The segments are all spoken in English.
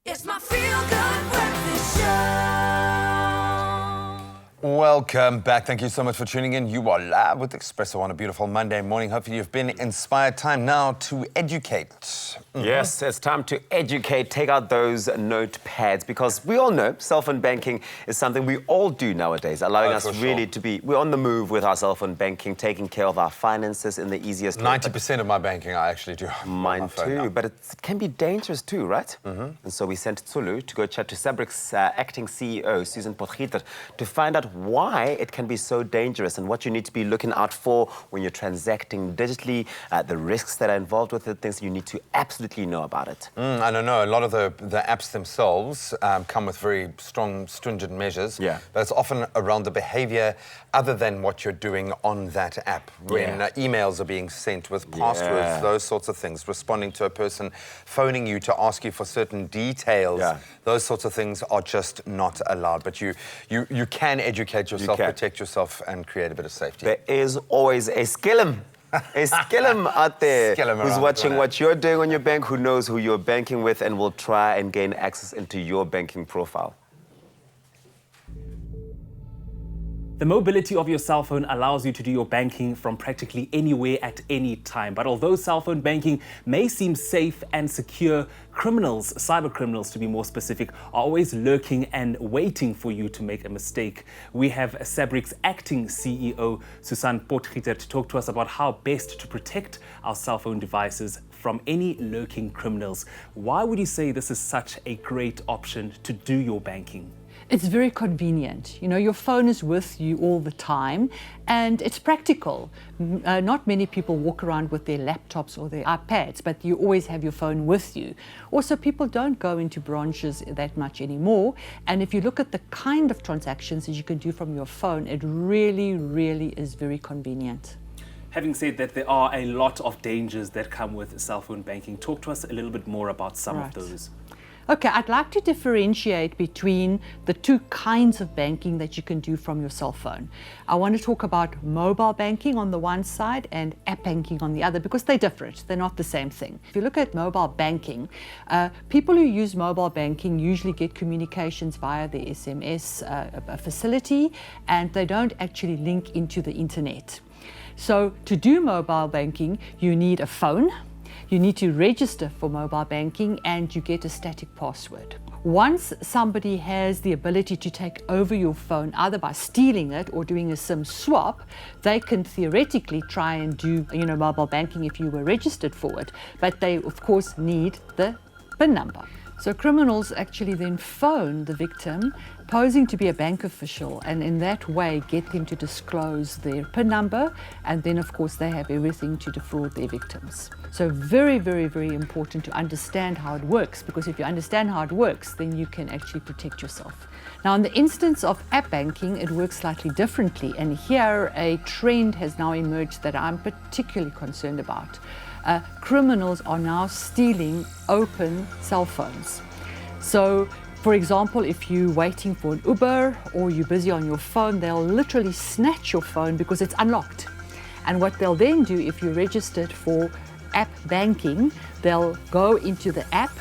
It's my feel-good breakfast show. Welcome back. Thank you so much for tuning in. You are live with Expresso on a beautiful Monday morning. Hopefully you've been inspired. Time now to educate. Yes, it's time to educate. Take out those notepads because we all know cell phone banking is something we all do nowadays, allowing us really to be, we're on the move with our cell phone banking, taking care of our finances in the easiest way. 90% of my banking I actually do. Mine too, but it can be dangerous too, right? And so we sent Tsulu to go chat to SABRIC's acting CEO, Susan Potgieter, to find out why it can be so dangerous and what you need to be looking out for when you're transacting digitally, the risks that are involved with it, things you need to absolutely know about it. I don't know. A lot of the apps themselves come with very strong, stringent measures. Yeah. But it's often around the behavior other than what you're doing on that app. When emails are being sent with passwords, those sorts of things, responding to a person, phoning you to ask you for certain details, those sorts of things are just not allowed. But you can educate yourself, protect yourself, and create a bit of safety. There is always a skillum. A skillum out there who's watching what you're doing on your bank, who knows who you're banking with, and will try and gain access into your banking profile. The mobility of your cell phone allows you to do your banking from practically anywhere at any time. But although cell phone banking may seem safe and secure, criminals, cyber criminals to be more specific, are always lurking and waiting for you to make a mistake. We have SABRIC's acting CEO, Susan Potgieter, to talk to us about how best to protect our cell phone devices from any lurking criminals. Why would you say this is such a great option to do your banking? It's very convenient. You know, your phone is with you all the time and it's practical. Not many people walk around with their laptops or their iPads, but you always have your phone with you. Also, people don't go into branches that much anymore. And if you look at the kind of transactions that you can do from your phone, it really, really is very convenient. Having said that, there are a lot of dangers that come with cell phone banking. Talk to us a little bit more about some of those. Okay, I'd like to differentiate between the two kinds of banking that you can do from your cell phone. I want to talk about mobile banking on the one side and app banking on the other because they're different. They're not the same thing. If you look at mobile banking, people who use mobile banking usually get communications via the SMS facility and they don't actually link into the internet. So to do mobile banking, you need a phone. You need to register for mobile banking and you get a static password. Once somebody has the ability to take over your phone, either by stealing it or doing a SIM swap, they can theoretically try and do, mobile banking if you were registered for it. But they, of course, need the PIN number. So criminals actually then phone the victim, posing to be a bank official, and in that way get them to disclose their PIN number, and then of course they have everything to defraud their victims. So very, very, very important to understand how it works, because if you understand how it works, then you can actually protect yourself. Now, in the instance of app banking, it works slightly differently, and here a trend has now emerged that I'm particularly concerned about. Criminals are now stealing open cell phones. So, for example, if you're waiting for an Uber or you're busy on your phone, they'll literally snatch your phone because it's unlocked. And what they'll then do, if you're registered for app banking, they'll go into the app,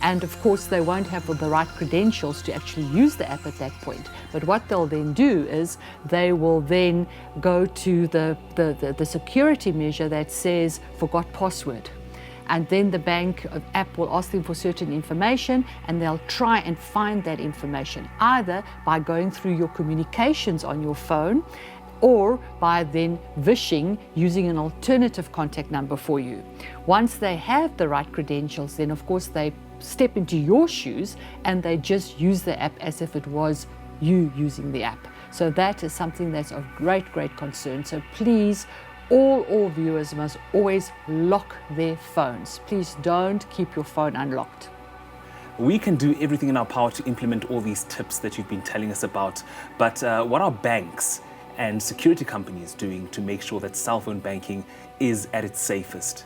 and of course they won't have the right credentials to actually use the app at that point. But what they'll then do is they will then go to the security measure that says forgot password. And then the bank app will ask them for certain information and they'll try and find that information either by going through your communications on your phone or by then vishing using an alternative contact number for you. Once they have the right credentials, then of course they step into your shoes and they just use the app as if it was you using the app. So that is something that's of great, great concern. So please, all viewers must always lock their phones. Please don't keep your phone unlocked. We can do everything in our power to implement all these tips that you've been telling us about, but what are banks and security companies doing to make sure that cell phone banking is at its safest?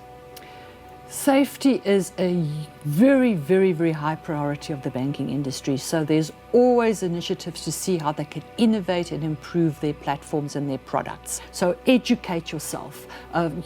Safety is a very, very, very high priority of the banking industry. So there's always initiatives to see how they can innovate and improve their platforms and their products. So educate yourself,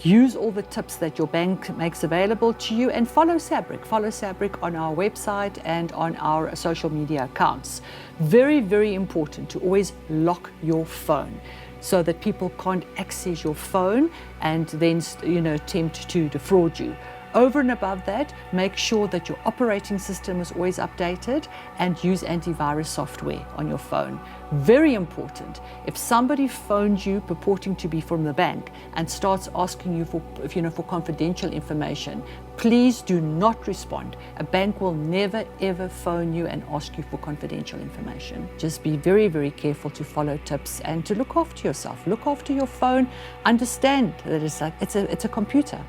use all the tips that your bank makes available to you, and follow SABRIC. Follow SABRIC on our website and on our social media accounts. Very, very important to always lock your phone, so that people can't access your phone and then, attempt to defraud you. Over and above that, make sure that your operating system is always updated and use antivirus software on your phone. Very important. If somebody phones you purporting to be from the bank and starts asking you for confidential information, please do not respond. A bank will never ever phone you and ask you for confidential information. Just be very, very careful to follow tips and to look after yourself. Look after your phone. Understand that it's a computer,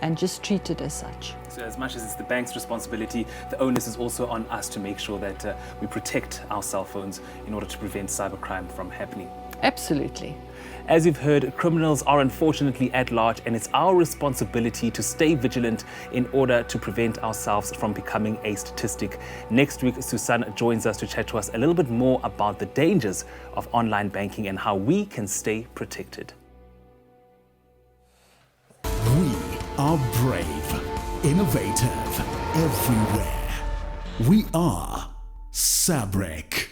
and just treat it as such. So as much as it's the bank's responsibility, the onus is also on us to make sure that we protect our cell phones in order to prevent cybercrime from happening. Absolutely. As you've heard, criminals are unfortunately at large, and it's our responsibility to stay vigilant in order to prevent ourselves from becoming a statistic. Next week, Susan joins us to chat to us a little bit more about the dangers of online banking and how we can stay protected. We are brave, innovative, everywhere. We are SABRIC.